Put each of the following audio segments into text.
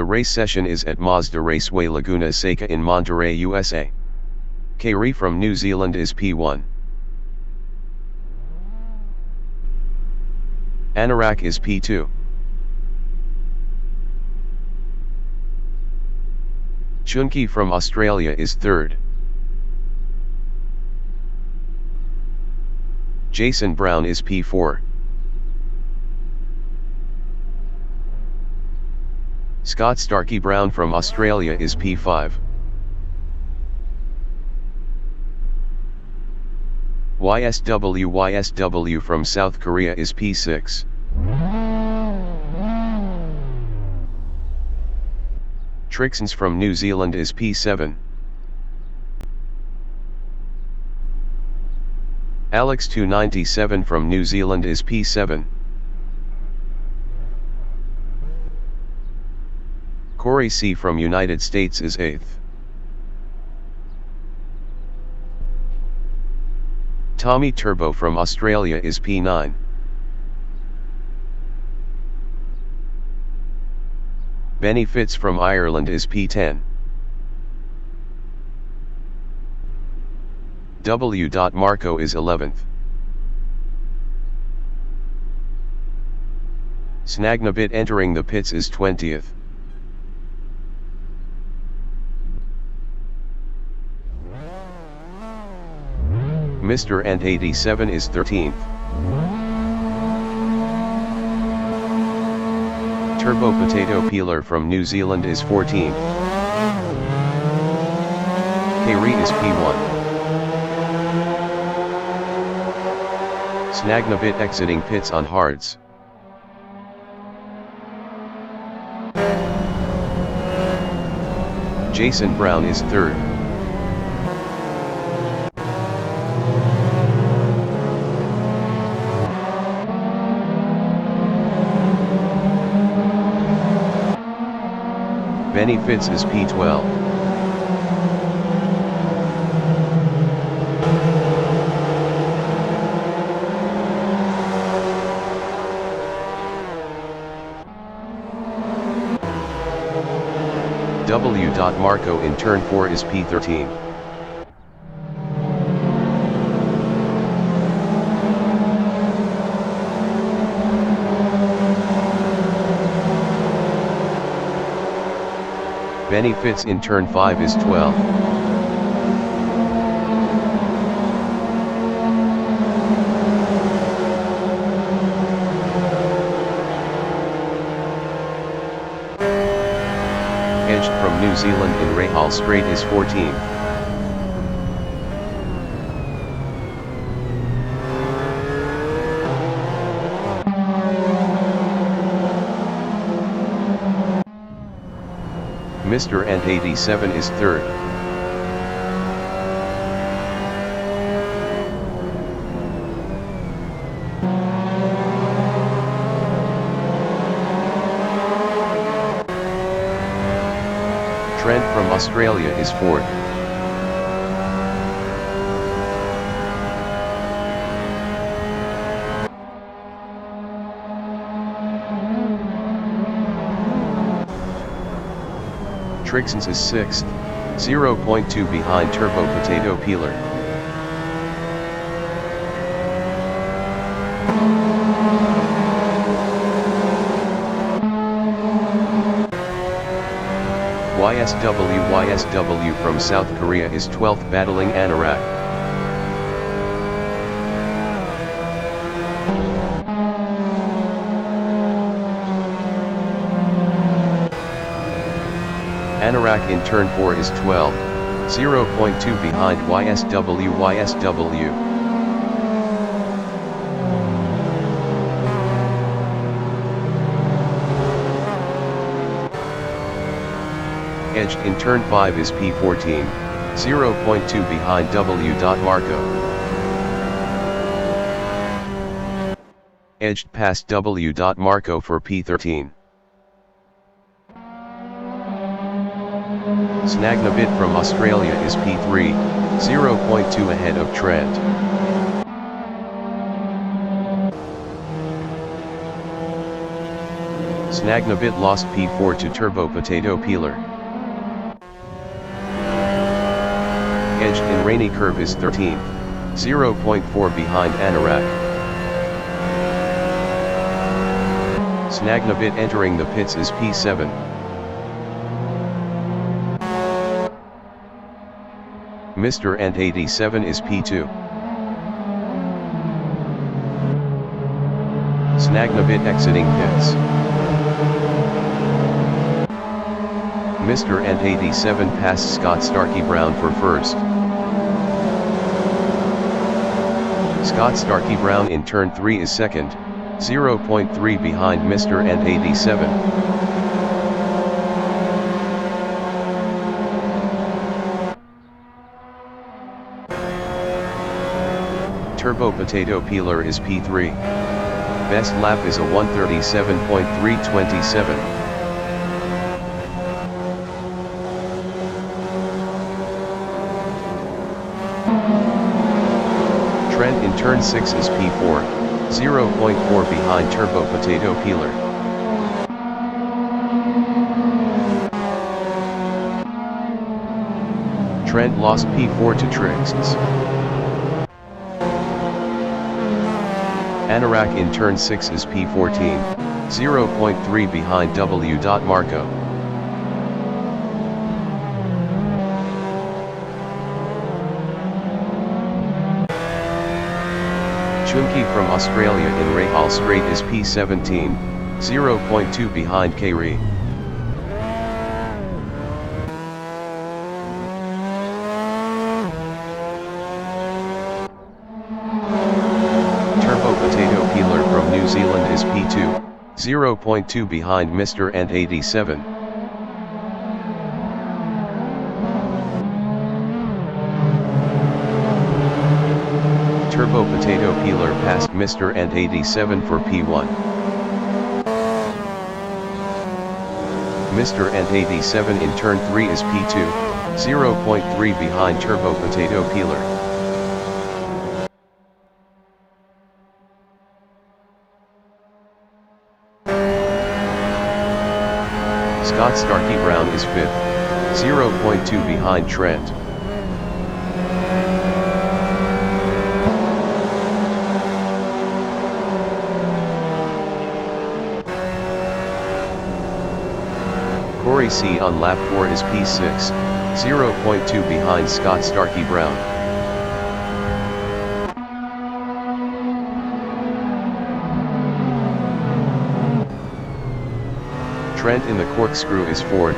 The race session is at Mazda Raceway Laguna Seca in Monterey, USA. Kari from New Zealand is P1. Anorak is P2. Chunki from Australia is 3rd. Jason Brown is P4. Scott Starkey Brown from Australia is P5. YSW from South Korea is P6. Trixens from New Zealand is P7. Alex 297 from New Zealand is P7. Corey C from United States is 8th. Tommy Turbo from Australia is P9. Benny Fitz from Ireland is P10. W. Marco is 11th. Snagnabit entering the pits is 20th. Mr. and 87 is 13th. Turbo Potato Peeler from New Zealand is 14th. Kari is P1. Snagnabit exiting pits on hards. Jason Brown is 3rd. Benny Fitz is P12. W. Marco in turn 4 is P13. Benny Fitz in turn 5 is 12. Ejkt from New Zealand in Rahal Straight is 14. Mr. and 87 is 3rd. Trent from Australia is 4th. Trixens is 6th, 0.2 behind Turbo Potato Peeler. YSW from South Korea is 12th battling Anorak. Anorak in turn 4 is 12, 0.2 behind YSW. Ejkt in turn 5 is P14, 0.2 behind W. Marco. Ejkt passed W. Marco for P13. Snagnabit from Australia is P3, 0.2 ahead of Trent. Snagnabit lost P4 to Turbo Potato Peeler. Ejkt in Rainy Curve is 13th, 0.4 behind Anorak. Snagnabit entering the pits is P7. Mr. Ant 87 is P2. Snagnabit exiting pits. Mr. Ant 87 passed Scott Starkey Brown for first. Scott Starkey Brown in turn 3 is second, 0.3 behind Mr. Ant 87. Turbo Potato Peeler is P3. Best lap is a 1:37.327. Trent in turn 6 is P4, 0.4 behind Turbo Potato Peeler. Trent lost P4 to Trix. Anorak in turn 6 is P14, 0.3 behind W. Marco. Chunky from Australia in Rahal Straight is P17, 0.2 behind Kari. Turbo Potato Peeler from New Zealand is P2, 0.2 behind Mr. Ant 87. Turbo Potato Peeler passed Mr. Ant 87 for P1. Mr. Ant 87 in turn 3 is P2, 0.3 behind Turbo Potato Peeler. Scott Starkey Brown is 5th, 0.2 behind Trent. Corey C on lap 4 is P6, 0.2 behind Scott Starkey Brown. Trent in the corkscrew is 4th,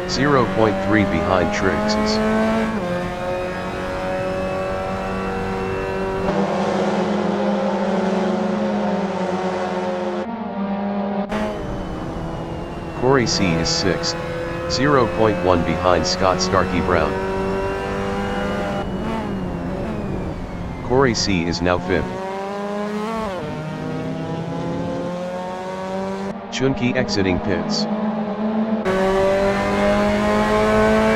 0.3 behind Trix. Corey C is 6th, 0.1 behind Scott Starkey Brown. Corey C is now 5th. Chunky exiting pits.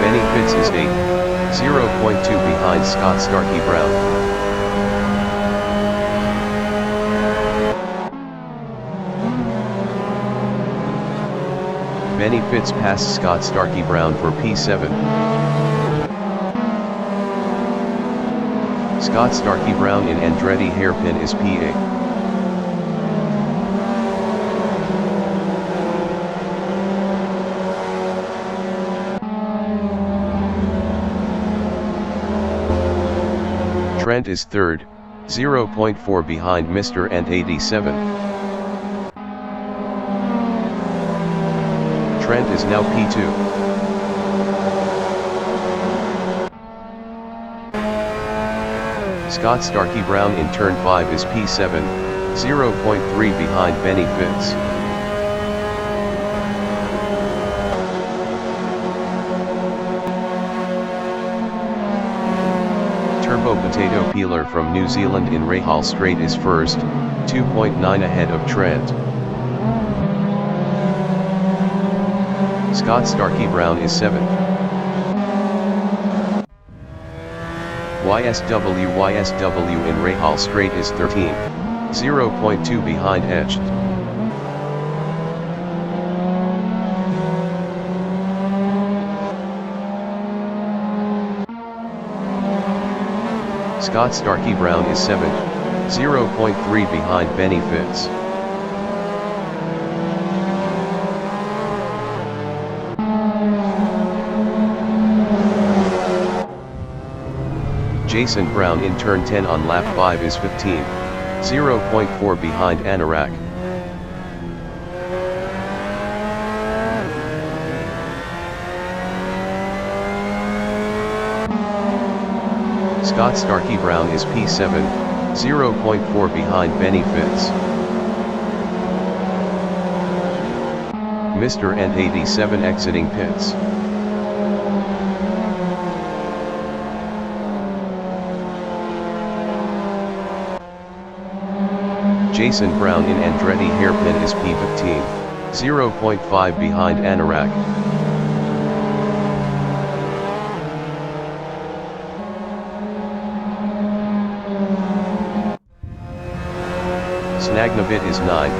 Benny Pitts is 8th, 0.2 behind Scott Starkey Brown. Benny Pitts passed Scott Starkey Brown for P7. Scott Starkey Brown in Andretti hairpin is P8. Trent is 3rd, 0.4 behind Mr. Ant 87. Trent is now P2. Scott Starkey Brown in turn 5 is P7, 0.3 behind Benny Pitts. Turbo Potato Peeler from New Zealand in Rahal Straight is first, 2.9 ahead of Trent. Scott Starkey Brown is 7th. YSW in Rahal Straight is 13th, 0.2 behind Ejkt. Scott Starkey Brown is 7th, 0.3 behind Benny Fitz. Jason Brown in turn 10 on lap 5 is 15th, 0.4 behind Anorak. Scott Starkey Brown is P7, 0.4 behind Benny Fitz. Mr. N87 exiting pits. Jason Brown in Andretti hairpin is P15, 0.5 behind Anorak. Snagnavit is 9,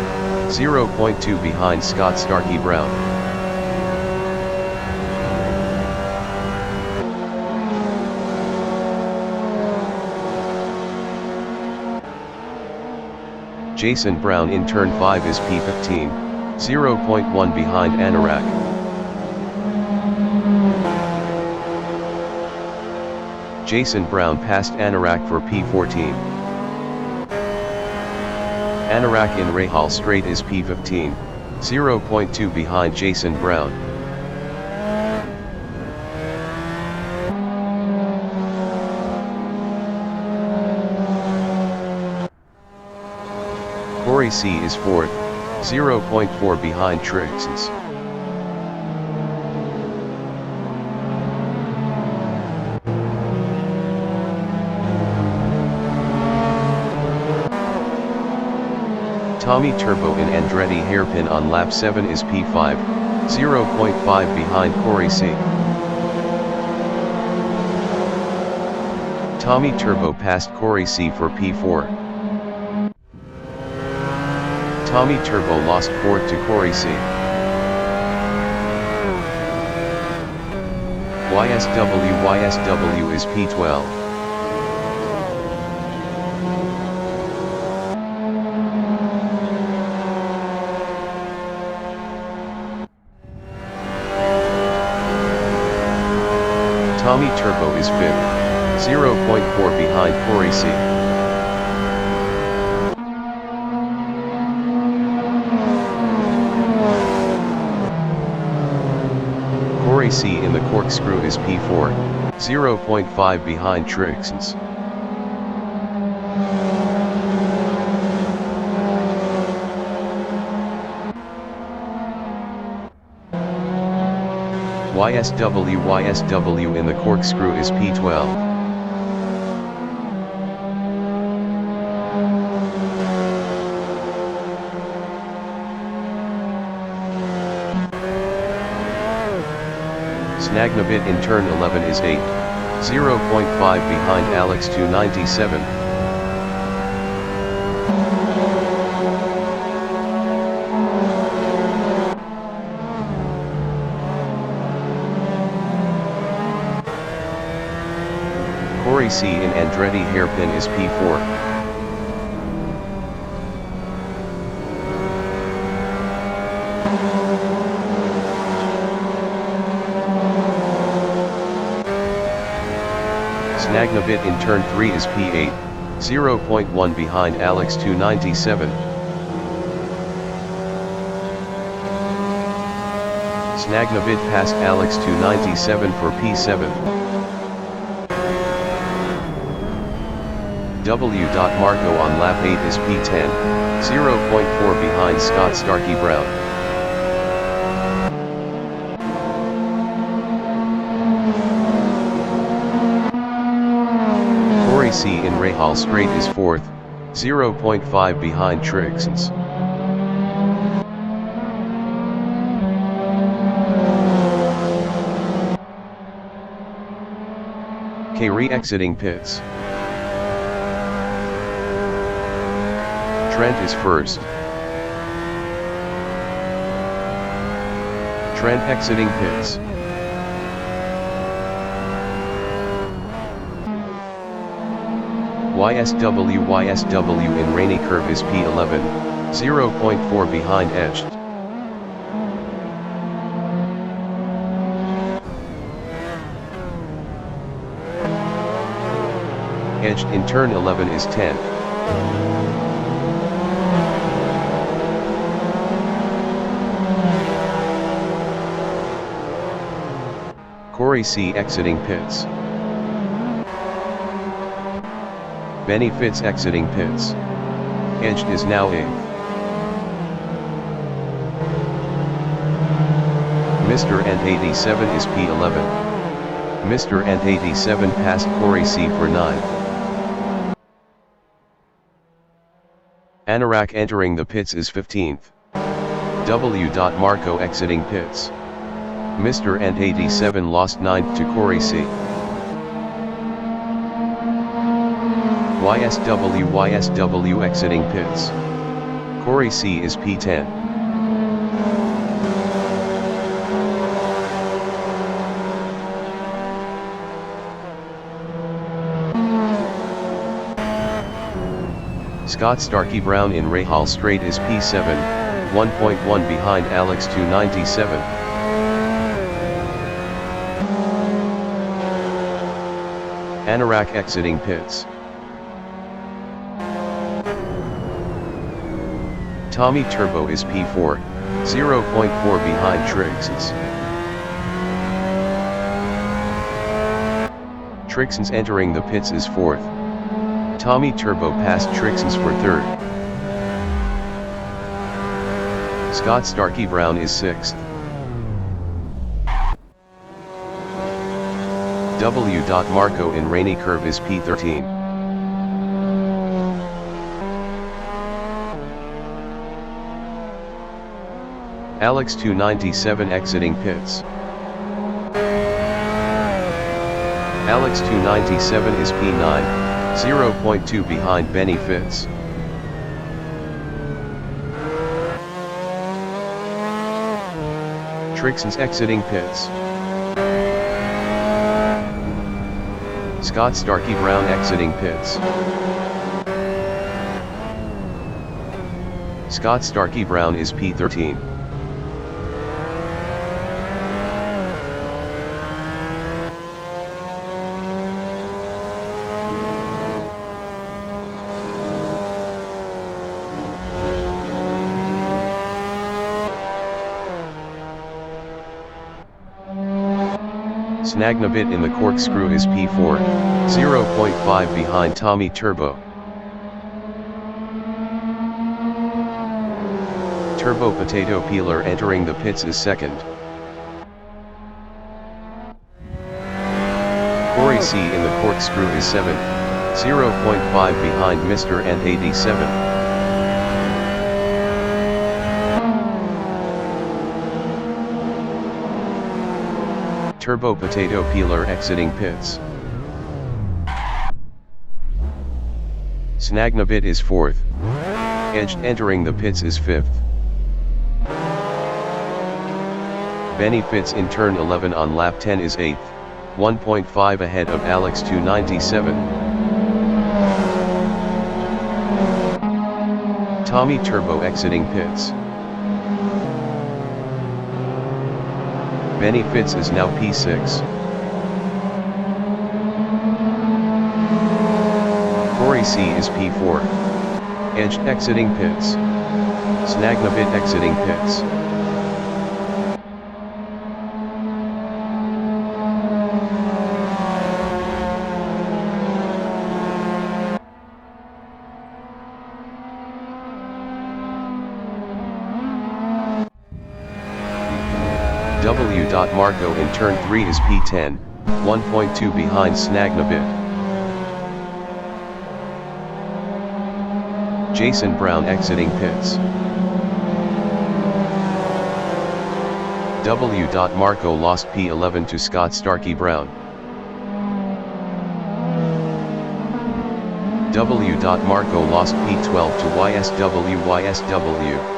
0.2 behind Scott Starkey Brown. Jason Brown in turn 5 is P15, 0.1 behind Anorak. Jason Brown passed Anorak for P14. Anorak in Rahal Straight is P15, 0.2 behind Jason Brown. Corey C is 4th, 0.4 behind Trixens. Tommy Turbo in Andretti hairpin on lap 7 is P5, 0.5 behind Corey C. Tommy Turbo passed Corey C for P4. Tommy Turbo lost 4th to Corey C. YSW is P12. Tommy Turbo is 5th, 0.4 behind Corey C. Corey C in the corkscrew is P4, 0.5 behind Trixens. YSW in the corkscrew is P12. Snagnavit in turn 11 is 8, 0.5 behind Alex 297. Corey C in Andretti hairpin is P4. Snagnavit in turn 3 is P8, 0.1 behind Alex 297. Snagnavit passed Alex 297 for P7. W. Marco on lap 8 is P10, 0.4 behind Scott Starkey Brown. Corey C in Rahal Straight is 4th, 0.5 behind Trixens. Kari exiting pits. Trent is first. Trent exiting pits. YSW in rainy curve is P11, 0.4 behind Ejkt. Ejkt in turn 11 is 10. Corey C exiting pits. Benny Fitz exiting pits. Ejkt is now 8th. Mr. N87 is P11. Mr. N87 passed Corey C for 9th. Anorak entering the pits is 15th. W. Marco exiting pits. Mr. N87 lost 9th to Corey C. YSW exiting pits. Corey C is P10. Scott Starkey Brown in Rahal Straight is P7, 1.1 behind Alex 297. Anorak exiting pits. Tommy Turbo is P4, 0.4 behind Trixens. Trixens entering the pits is 4th. Tommy Turbo passed Trixens for 3rd. Scott Starkey Brown is 6th. W. Marco in rainy curve is P13. Alex 297 exiting pits. Alex 297 is P9, 0.2 behind Benny Fitz. Trixens exiting pits. Scott Starkey Brown exiting pits. Scott Starkey Brown is P13. Snagnabit in the corkscrew is P4, 0.5 behind Tommy Turbo. Turbo Potato Peeler entering the pits is 2nd. Corey C in the corkscrew is 7th, 0.5 behind Mr. N87. Turbo Potato Peeler exiting pits. Snagnabit is 4th. Ejkt entering the pits is 5th. Benny Fitz in turn 11 on lap 10 is 8th, 1.5 ahead of Alex 297. Tommy Turbo exiting pits. Benny Fitz is now P6. Corey C is P4. Ejkt exiting pits. Snagnabit exiting pits. W. Marco in turn 3 is P10, 1.2 behind Snagnabit. Jason Brown exiting pits. W. Marco lost P11 to Scott Starkey Brown. W. Marco lost P12 to YSW.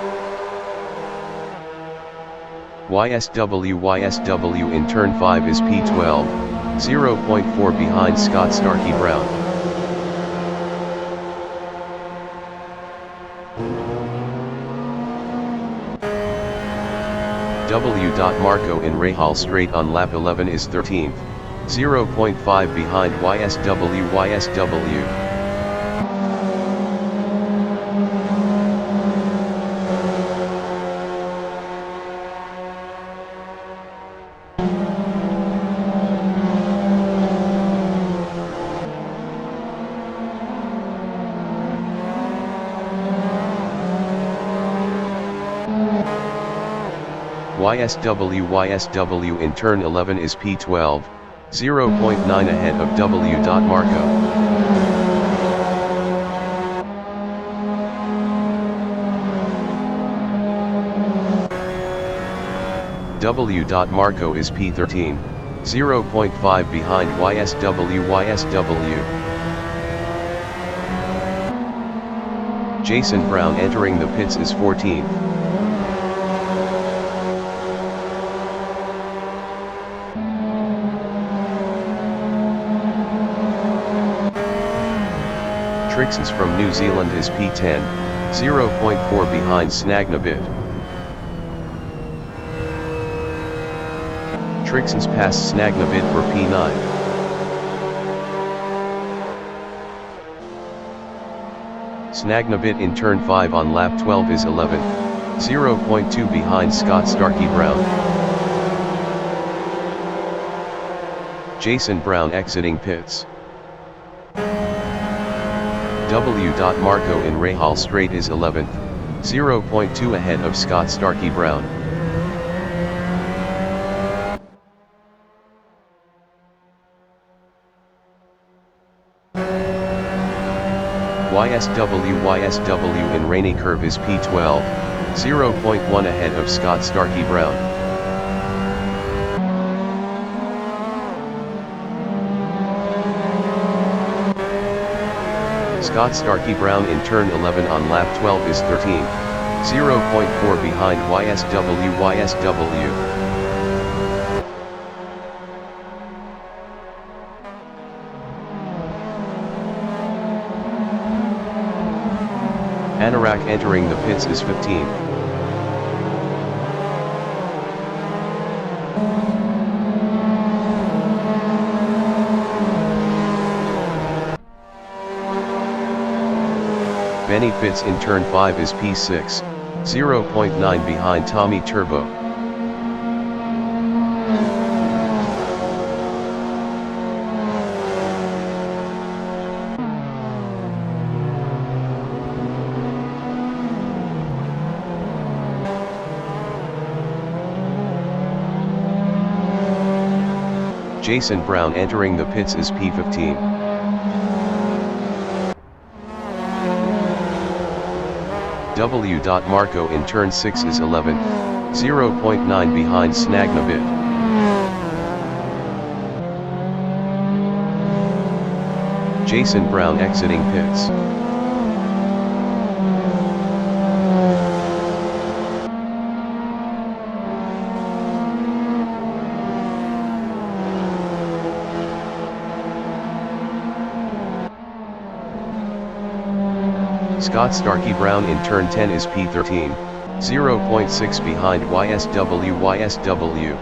YSW in turn 5 is P12, 0.4 behind Scott Starkey Brown. W. Marco in Rahal Straight on lap 11 is 13th, 0.5 behind YSW. YSW in turn 11 is P12, 0.9 ahead of W. Marco. W. Marco is P13, 0.5 behind YSW. Jason Brown entering the pits is 14th. Trixens from New Zealand is P10, 0.4 behind Snagnabit. Trixens pass Snagnabit for P9. Snagnabit in turn 5 on lap 12 is 11, 0.2 behind Scott Starkey Brown. Jason Brown exiting pits. W. Marco in Rahal Straight is 11th, 0.2 ahead of Scott Starkey Brown. YSW in Rainy Curve is P12, 0.1 ahead of Scott Starkey Brown. Scott Starkey Brown in turn 11 on lap 12 is 13th, 0.4 behind YSW. Anorak entering the pits is 15th. Benny Fitz in turn 5 is P6, 0.9 behind Tommy Turbo. Jason Brown entering the pits is P15. W. Marco in turn 6 is 11th, 0.9 behind Snagnabit. Jason Brown exiting pits. Scott Starkey Brown in turn 10 is P13, 0.6 behind YSW.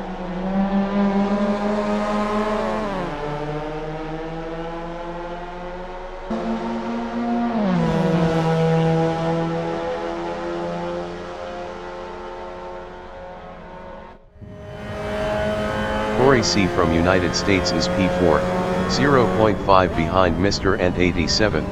Corey C. from United States is P4, 0.5 behind Mr. and 87.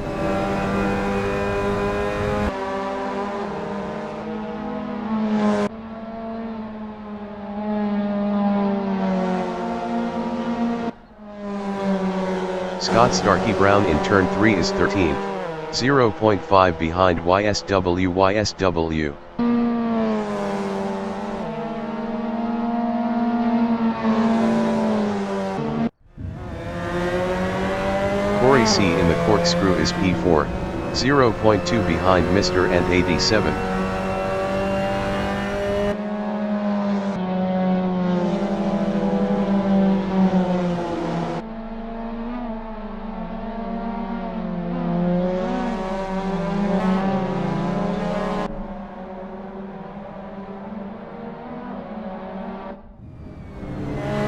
Scott Starkey Brown in turn 3 is 13th, 0.5 behind YSW. Corey C. in the corkscrew is P4, 0.2 behind Mr. and 87.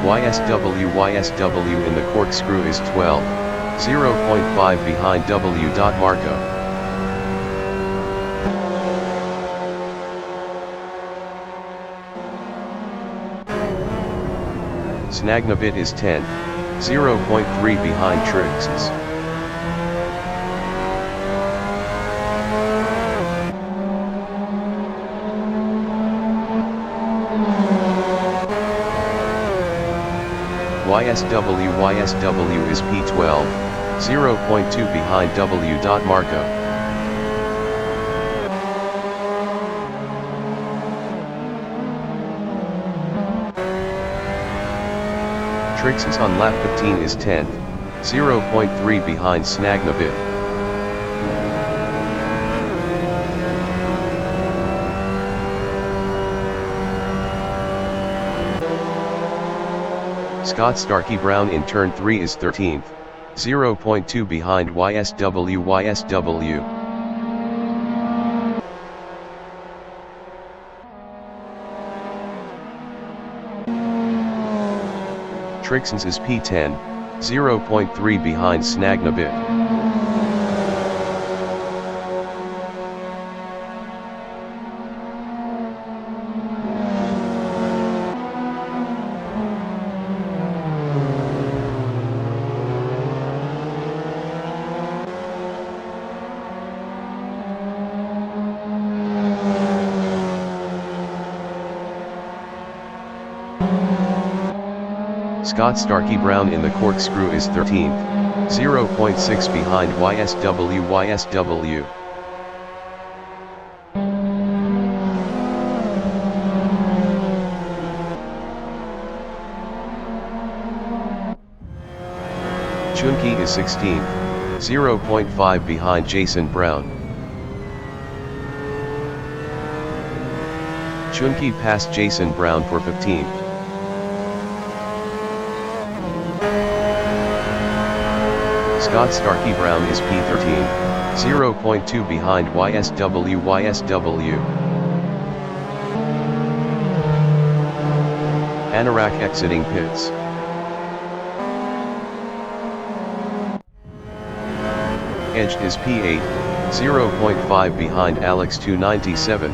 YSW in the corkscrew is 12, 0.5 behind W. Marco. Snagnabit is 10, 0.3 behind Trix's. YSW is P12, 0.2 behind W. Marco. Trix's on lap 15 is 10th, 0.3 behind Snagnabit. Scott Starkey Brown in turn 3 is 13th, 0.2 behind YSW. Trixens is P10, 0.3 behind Snagnabit. Scott Starkey Brown in the corkscrew is 13th, 0.6 behind YSW. Chunki is 16th, 0.5 behind Jason Brown. Chunki passed Jason Brown for 15th. Scott Starkey Brown is P13, 0.2 behind YSW. Anorak exiting pits. Ejkt is P8, 0.5 behind Alex 297.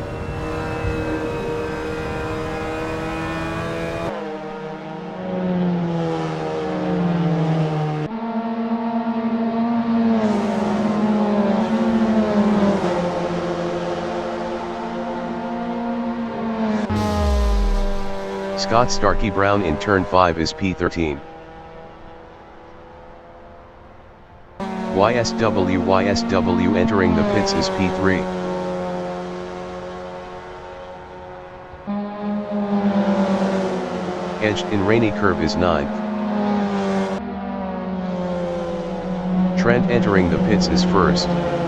Scott Starkey Brown in turn 5 is P13. YSW entering the pits is P3. Ejkt in rainy curve is 9th. Trent entering the pits is 1st.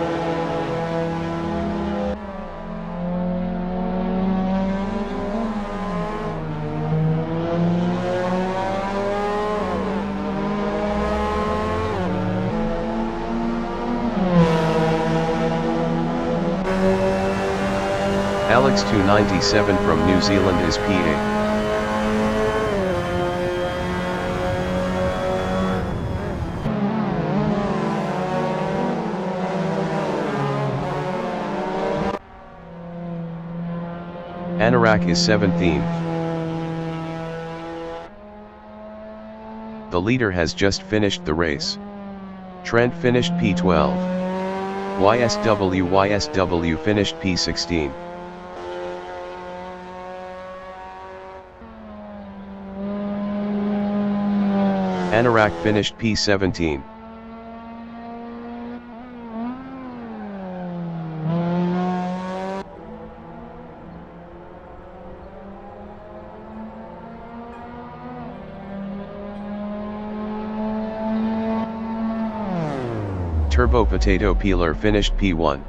Alex 297 from New Zealand is P8. Anorak is 17th. The leader has just finished the race. Trent finished P12. YSW finished P16. Anorak finished P17. Turbo Potato Peeler finished P1.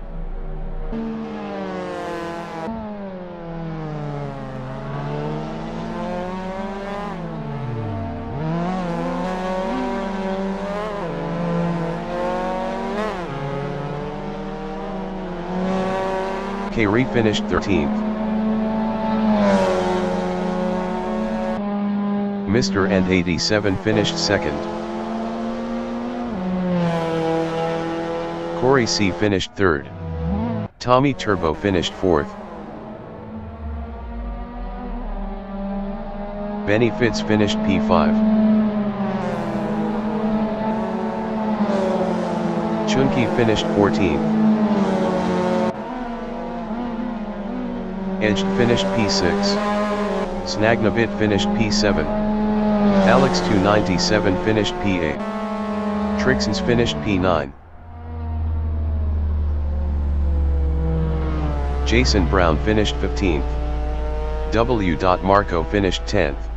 K-Re finished 13th. Mr. and 87 finished second. Corey C finished third. Tommy Turbo finished fourth. Benny Fitz finished P5. Chunky finished 14th. Ejkt finished P6. Snagnabit finished P7. Alex 297 finished P8. Trixens finished P9. Jason Brown finished 15th. W. Marco finished 10th.